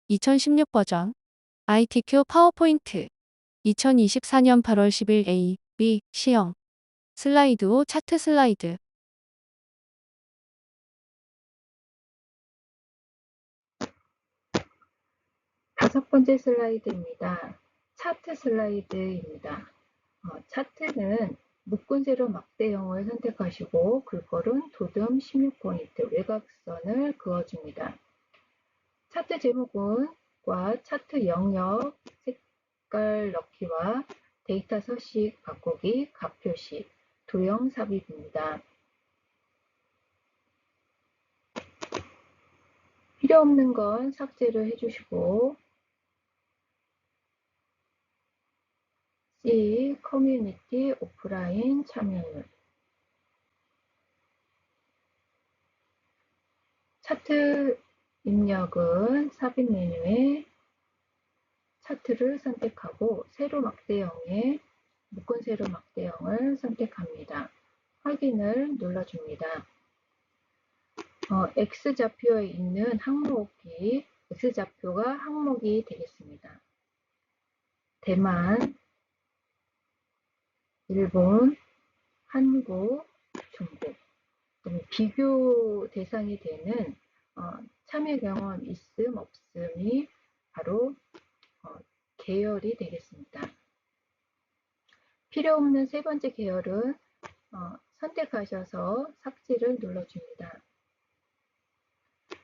2016 버전 ITQ 파워포인트 2024년 8월 10일 A, B, 시험 슬라이드 5 차트 슬라이드 다섯 번째 슬라이드입니다. 차트 슬라이드입니다. 차트는 묶은 세로 막대형을 선택하시고 글꼴은 도듬 16포인트 외곽선을 그어줍니다. 차트 제목과 차트 영역, 색깔 넣기와 데이터 서식 바꾸기, 값 표시, 도형 삽입입니다. 필요 없는 건 삭제를 해주시고 C. 커뮤니티 오프라인 참여율 차트 입력은 삽입 메뉴에 차트를 선택하고 세로 막대형에 묶은 세로 막대형을 선택합니다. 확인을 눌러줍니다. X좌표에 있는 항목이 X좌표가 항목이 되겠습니다. 대만, 일본, 한국, 중국 비교 대상이 되는 참여 경험 있음 없음이 바로 계열이 되겠습니다. 필요 없는 세 번째 계열은 선택하셔서 삭제를 눌러줍니다.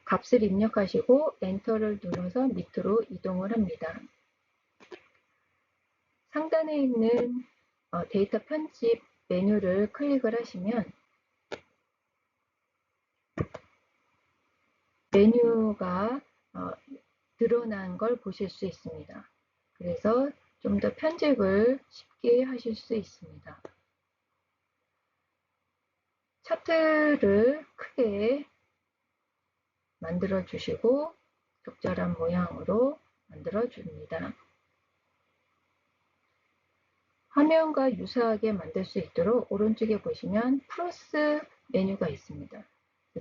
값을 입력하시고 엔터를 눌러서 밑으로 이동을 합니다. 상단에 있는 데이터 편집 메뉴를 클릭을 하시면 메뉴가 드러난 걸 보실 수 있습니다. 그래서 좀 더 편집을 쉽게 하실 수 있습니다. 차트를 크게 만들어 주시고 적절한 모양으로 만들어 줍니다. 화면과 유사하게 만들 수 있도록 오른쪽에 보시면 플러스 메뉴가 있습니다.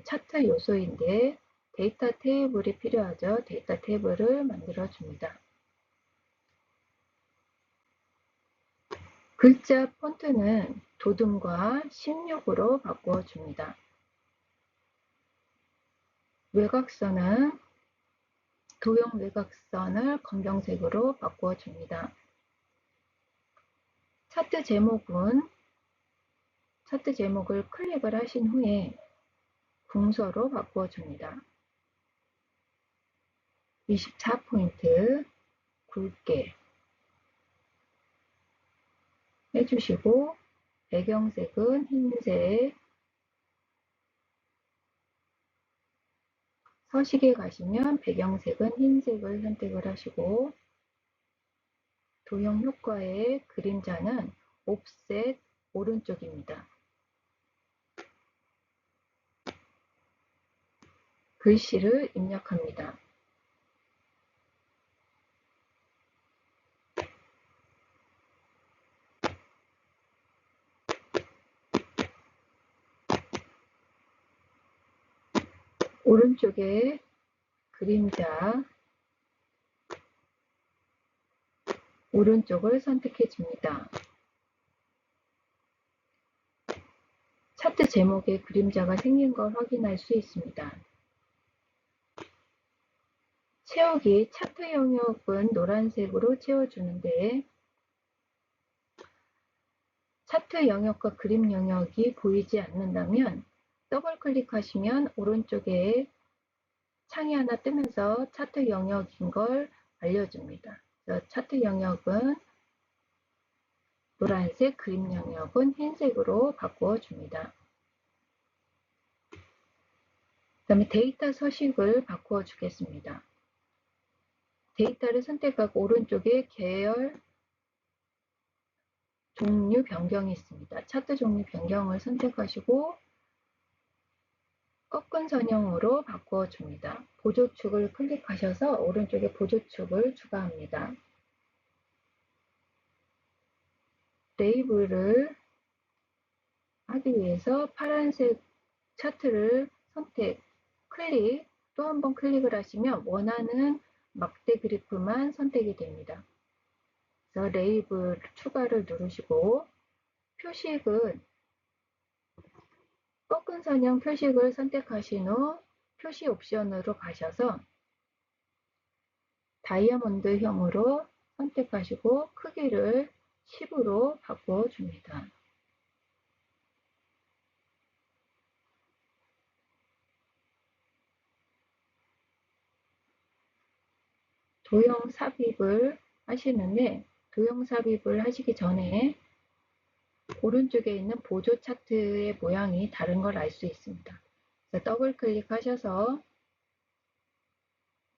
차트 요소인데 데이터 테이블이 필요하죠. 데이터 테이블을 만들어 줍니다. 글자 폰트는 도듬과 16으로 바꾸어 줍니다. 외곽선은 도형 외곽선을 검정색으로 바꾸어 줍니다. 차트 제목을 클릭을 하신 후에 궁서로 바꾸어 줍니다. 24포인트 굵게 해주시고 배경색은 흰색, 서식에 가시면 배경색은 흰색을 선택을 하시고 도형 효과의 그림자는 옵셋 오른쪽입니다. 글씨를 입력합니다. 오른쪽에 그림자 오른쪽을 선택해 줍니다. 차트 제목에 그림자가 생긴 걸 확인할 수 있습니다. 채우기 차트 영역은 노란색으로 채워주는데 차트 영역과 그림 영역이 보이지 않는다면 더블 클릭하시면 오른쪽에 창이 하나 뜨면서 차트 영역인 걸 알려줍니다. 그래서 차트 영역은 노란색, 그림 영역은 흰색으로 바꾸어 줍니다. 그 다음에 데이터 서식을 바꾸어 주겠습니다. 데이터를 선택하고 오른쪽에 계열 종류 변경이 있습니다. 차트 종류 변경을 선택하시고 꺾은 선형으로 바꾸어 줍니다. 보조축을 클릭하셔서 오른쪽에 보조축을 추가합니다. 레이블을 하기 위해서 파란색 차트를 선택, 클릭, 또 한 번 클릭을 하시면 원하는 막대 그래프만 선택이 됩니다. 그래서 레이블 추가를 누르시고 표식은 꺾은 선형 표식을 선택하신 후 표시 옵션으로 가셔서 다이아몬드형으로 선택하시고 크기를 10으로 바꿔줍니다. 도형 삽입을 하시는데 도형 삽입을 하시기 전에 오른쪽에 있는 보조 차트의 모양이 다른 걸 알 수 있습니다. 그래서 더블 클릭하셔서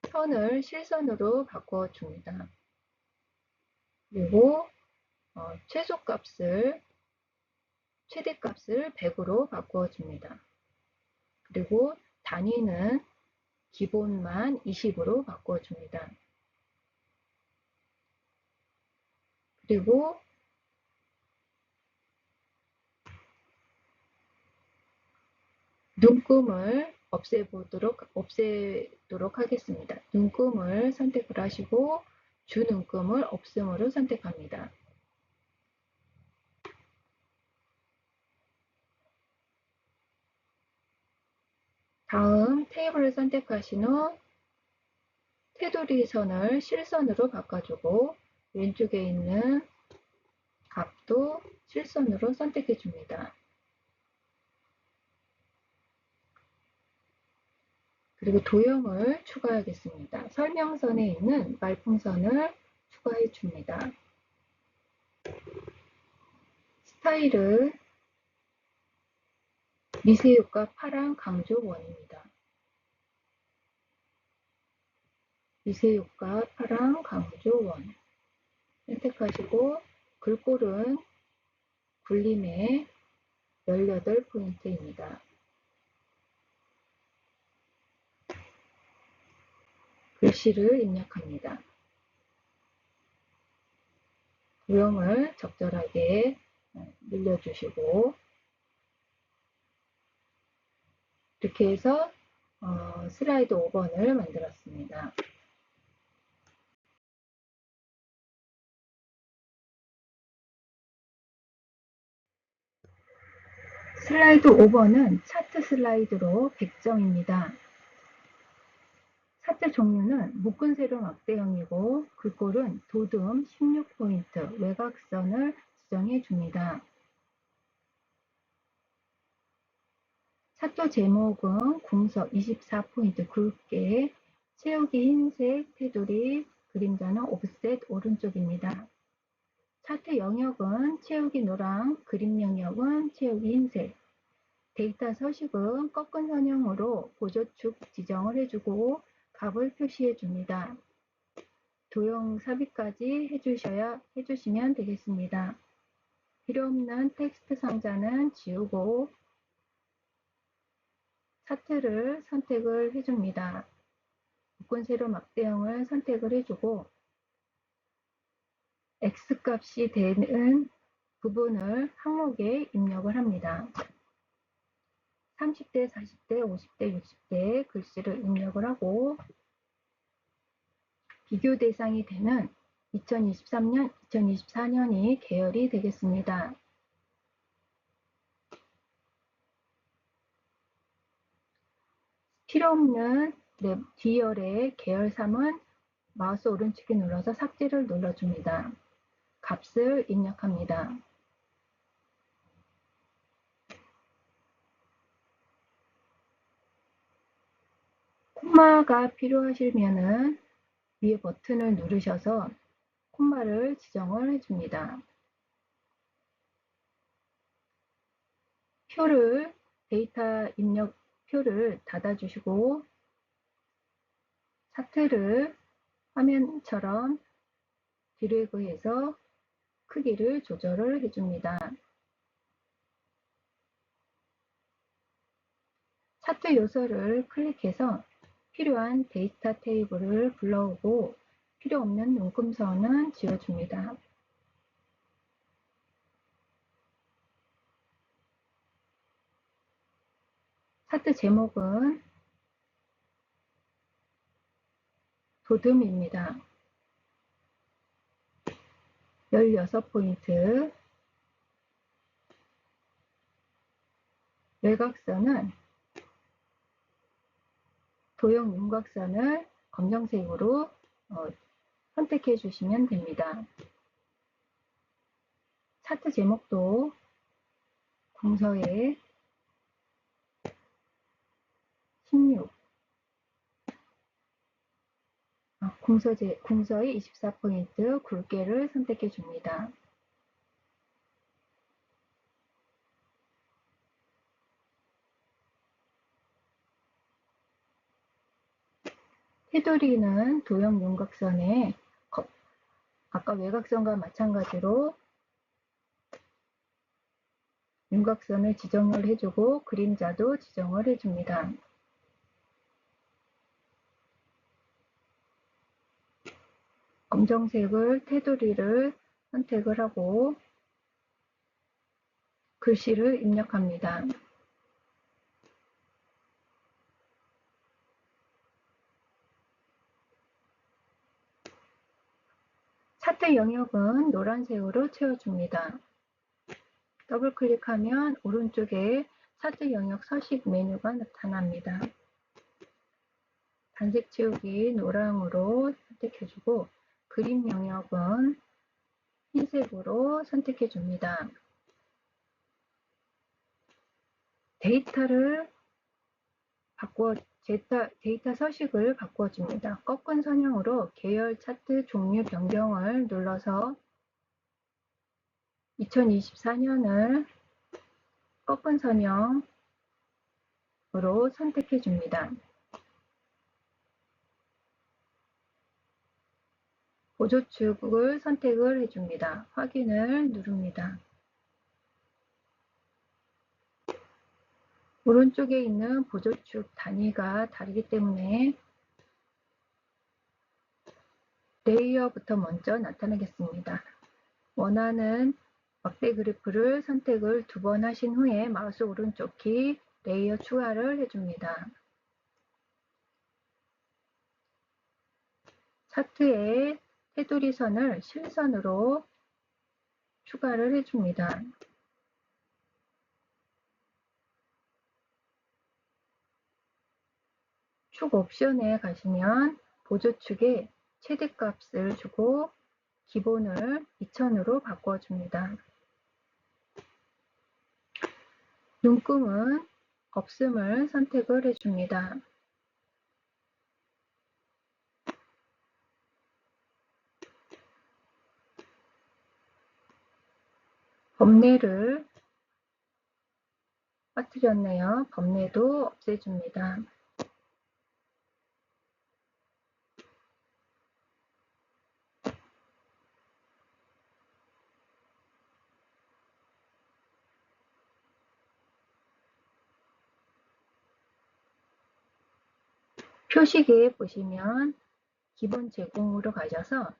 선을 실선으로 바꿔줍니다. 그리고 최대값을 100으로 바꿔줍니다. 그리고 단위는 기본만 20으로 바꿔줍니다. 그리고 눈금을 없애도록 하겠습니다. 눈금을 선택을 하시고 주눈금을 없음으로 선택합니다. 다음 테이블을 선택하신 후 테두리 선을 실선으로 바꿔주고 왼쪽에 있는 값도 실선으로 선택해 줍니다. 그리고 도형을 추가하겠습니다. 설명선에 있는 말풍선을 추가해 줍니다. 스타일은 미세효과 파랑 강조 원입니다. 미세효과 파랑 강조 원 선택하시고 글꼴은 굴림의 18포인트입니다. 글씨를 입력합니다. 도형을 적절하게 늘려주시고 이렇게 해서 슬라이드 5번을 만들었습니다. 슬라이드 5번은 차트 슬라이드로 100점입니다. 차트 종류는 묶은 세로 막대형이고 글꼴은 도둠 16포인트 외곽선을 지정해 줍니다. 차트 제목은 궁서 24포인트 굵게 채우기 흰색 테두리 그림자는 오프셋 오른쪽입니다. 차트 영역은 채우기 노랑 그림 영역은 채우기 흰색 데이터 서식은 꺾은 선형으로 보조축 지정을 해주고 값을 표시해 줍니다. 도형 삽입까지 해주시면 되겠습니다. 필요없는 텍스트 상자는 지우고 차트를 선택을 해줍니다. 묶은 세로 막대형을 선택을 해주고 X값이 되는 부분을 항목에 입력을 합니다. 30대, 40대, 50대, 60대 글씨를 입력을 하고 비교 대상이 되는 2023년, 2024년이 계열이 되겠습니다. 필요없는 D열의 계열3은 마우스 오른쪽에 눌러서 삭제를 눌러줍니다. 값을 입력합니다. 콤마가 필요하시면은 위에 버튼을 누르셔서 콤마를 지정을 해줍니다. 데이터 입력 표를 닫아주시고 차트를 화면처럼 드래그해서 크기를 조절을 해줍니다. 차트 요소를 클릭해서 필요한 데이터 테이블을 불러오고 필요 없는 눈금선은 지워줍니다. 차트 제목은 도듬입니다. 16포인트. 외곽선은 도형 윤곽선을 검정색으로 선택해 주시면 됩니다. 차트 제목도 궁서의 16, 궁서의 24포인트 굵게를 선택해 줍니다. 테두리는 도형 윤곽선에 아까 외곽선과 마찬가지로 윤곽선을 지정을 해주고 그림자도 지정을 해줍니다. 검정색을 테두리를 선택을 하고 글씨를 입력합니다. 차트 영역은 노란색으로 채워줍니다. 더블 클릭하면 오른쪽에 차트 영역 서식 메뉴가 나타납니다. 단색 채우기 노랑으로 선택해주고 그림 영역은 흰색으로 선택해줍니다. 데이터 서식을 바꿔줍니다. 꺾은 선형으로 계열 차트 종류 변경을 눌러서 2024년을 꺾은 선형으로 선택해 줍니다. 보조축을 선택을 해줍니다. 확인을 누릅니다. 오른쪽에 있는 보조축 단위가 다르기 때문에 레이어부터 먼저 나타나겠습니다. 원하는 막대 그래프를 선택을 2번 하신 후에 마우스 오른쪽 키 레이어 추가를 해줍니다. 차트에 테두리 선을 실선으로 추가를 해줍니다. 축 옵션에 가시면 보조축에 최대값을 주고 기본을 2000으로 바꿔줍니다. 눈금은 없음을 선택을 해줍니다. 범례를 빠뜨렸네요. 범례도 없애줍니다. 표시기에 보시면 기본 제공으로 가셔서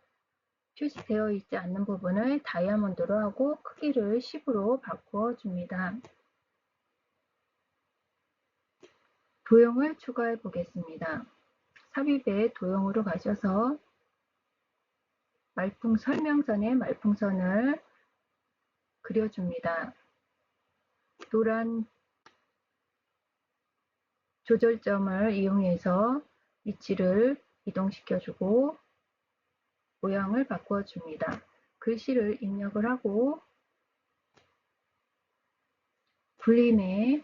표시되어 있지 않는 부분을 다이아몬드로 하고 크기를 10으로 바꾸어 줍니다. 도형을 추가해 보겠습니다. 삽입에 도형으로 가셔서 설명선에 말풍선을 그려줍니다. 노란 조절점을 이용해서 위치를 이동시켜주고 모양을 바꿔줍니다. 글씨를 입력을 하고 굴림의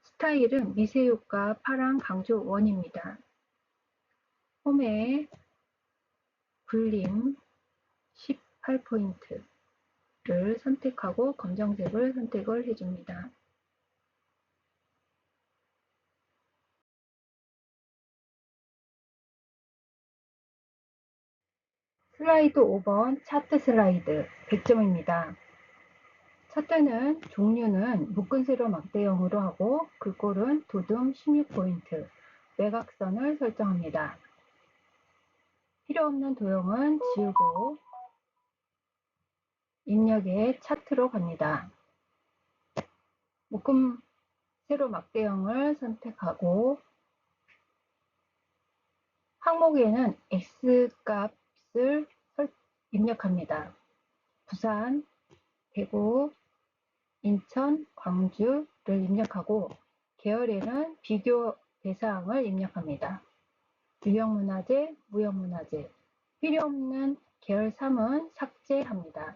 스타일은 미세효과 파랑 강조 원입니다. 홈에 굴림 18포인트를 선택하고 검정색을 선택을 해줍니다. 슬라이드 5번 차트 슬라이드 100점입니다. 차트는 종류는 묶은 세로 막대형으로 하고 글꼴은 도듬 16포인트, 외곽선을 설정합니다. 필요 없는 도형은 지우고 입력에 차트로 갑니다. 묶음 세로 막대형을 선택하고 항목에는 X값을 입력합니다. 부산, 대구, 인천, 광주를 입력하고 계열에는 비교 대상을 입력합니다. 유형문화재, 무형문화재, 필요없는 계열 3은 삭제합니다.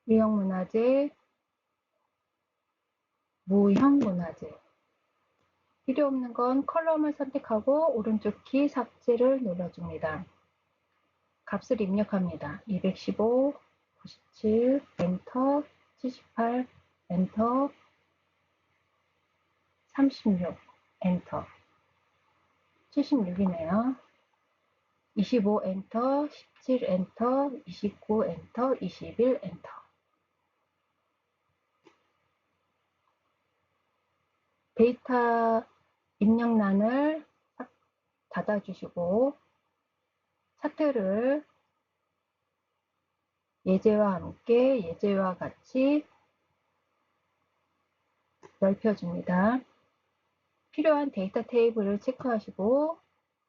유형문화재, 무형문화재. 필요없는 건 컬럼을 선택하고 오른쪽 키 삭제를 눌러줍니다. 값을 입력합니다. 215, 97, 엔터, 78, 엔터, 36, 엔터. 76이네요. 25 엔터, 17 엔터, 29 엔터, 21 엔터. 데이터 입력란을 닫아주시고 차트를 예제와 함께 예제와 같이 넓혀줍니다. 필요한 데이터 테이블을 체크하시고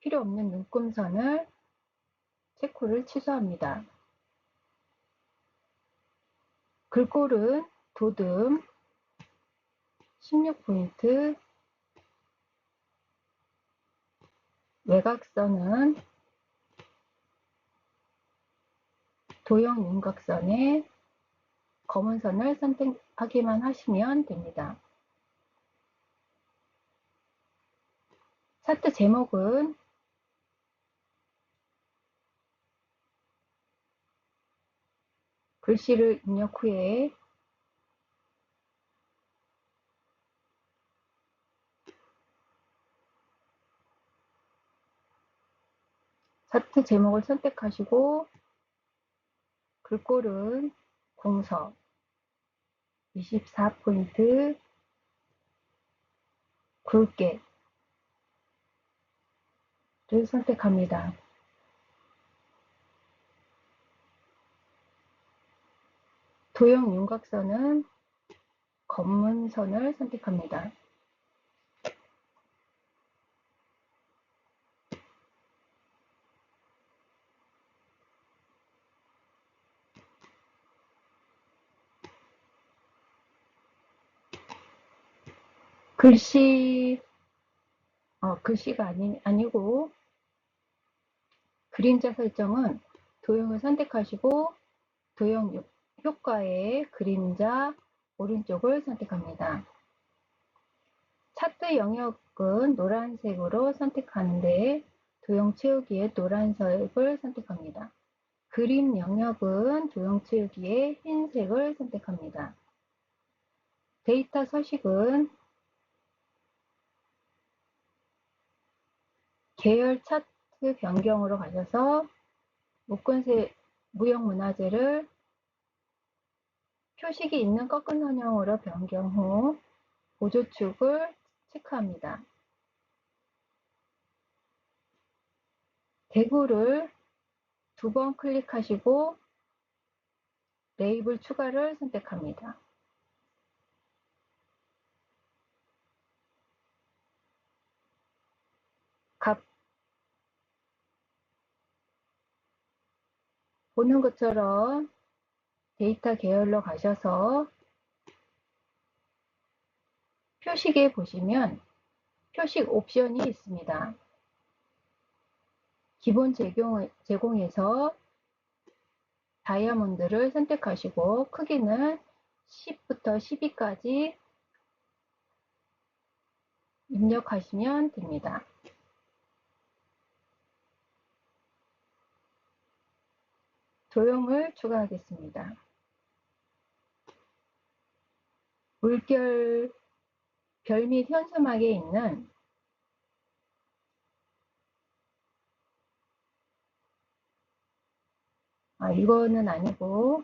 필요 없는 눈금선을 체크를 취소합니다. 글꼴은 도듬 16포인트, 외곽선은 도형 윤곽선에 검은 선을 선택하기만 하시면 됩니다. 차트 제목은 글씨를 입력 후에 차트 제목을 선택하시고 글꼴은 공서 24포인트, 굵게를 선택합니다. 도형 윤곽선은 검은 선을 선택합니다. 글씨가 아니고 그림자 설정은 도형을 선택하시고 도형 효과의 그림자 오른쪽을 선택합니다. 차트 영역은 노란색으로 선택하는데 도형 채우기에 노란색을 선택합니다. 그림 영역은 도형 채우기에 흰색을 선택합니다. 데이터 서식은 계열 차트 변경으로 가셔서 묶은색 무형문화재를 표식이 있는 꺾은 선형으로 변경 후 보조축을 체크합니다. 대구를 2번 클릭하시고 레이블 추가를 선택합니다. 값 보는 것처럼 데이터 계열로 가셔서 표식에 보시면 표식 옵션이 있습니다. 기본 제공에서 다이아몬드를 선택하시고 크기는 10부터 12까지 입력하시면 됩니다. 도형을 추가하겠습니다. 물결 별 및 현수막에 있는 이거는 아니고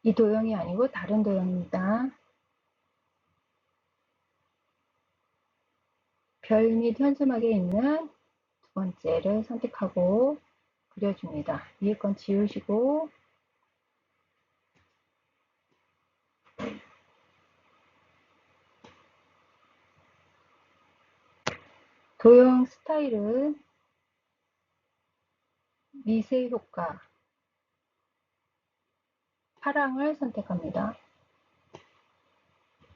이 도형이 아니고 다른 도형입니다. 별 및 현수막에 있는 두 번째를 선택하고 그려줍니다. 위에 건 지우시고 도형 스타일은 미세 효과, 파랑을 선택합니다.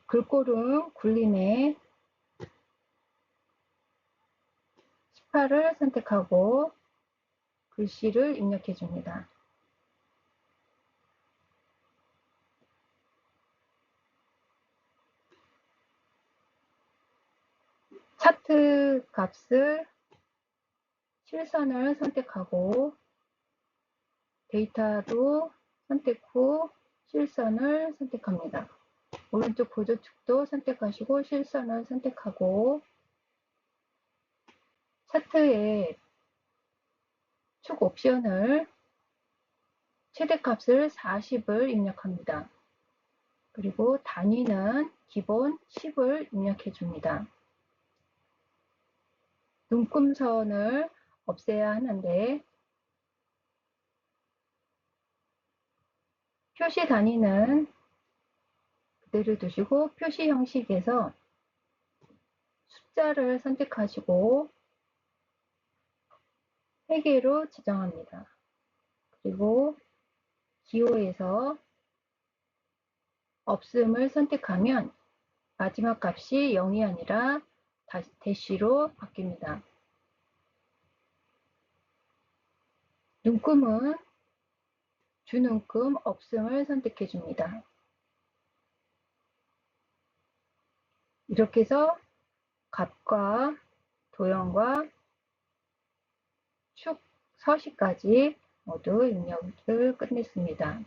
글꼴은 굴림에 18을 선택하고 글씨를 입력해 줍니다. 차트 값을 실선을 선택하고 데이터도 선택 후 실선을 선택합니다. 오른쪽 보조축도 선택하시고 실선을 선택하고 차트에 축 옵션을 최대값을 40을 입력합니다. 그리고 단위는 기본 10을 입력해 줍니다. 눈금선을 없애야 하는데 표시 단위는 그대로 두시고 표시 형식에서 숫자를 선택하시고 3개로 지정합니다. 그리고 기호에서 없음을 선택하면 마지막 값이 0이 아니라 대시로 바뀝니다. 눈금은 주눈금 없음을 선택해 줍니다. 이렇게 해서 값과 도형과 축 서식까지 모두 입력을 끝냈습니다.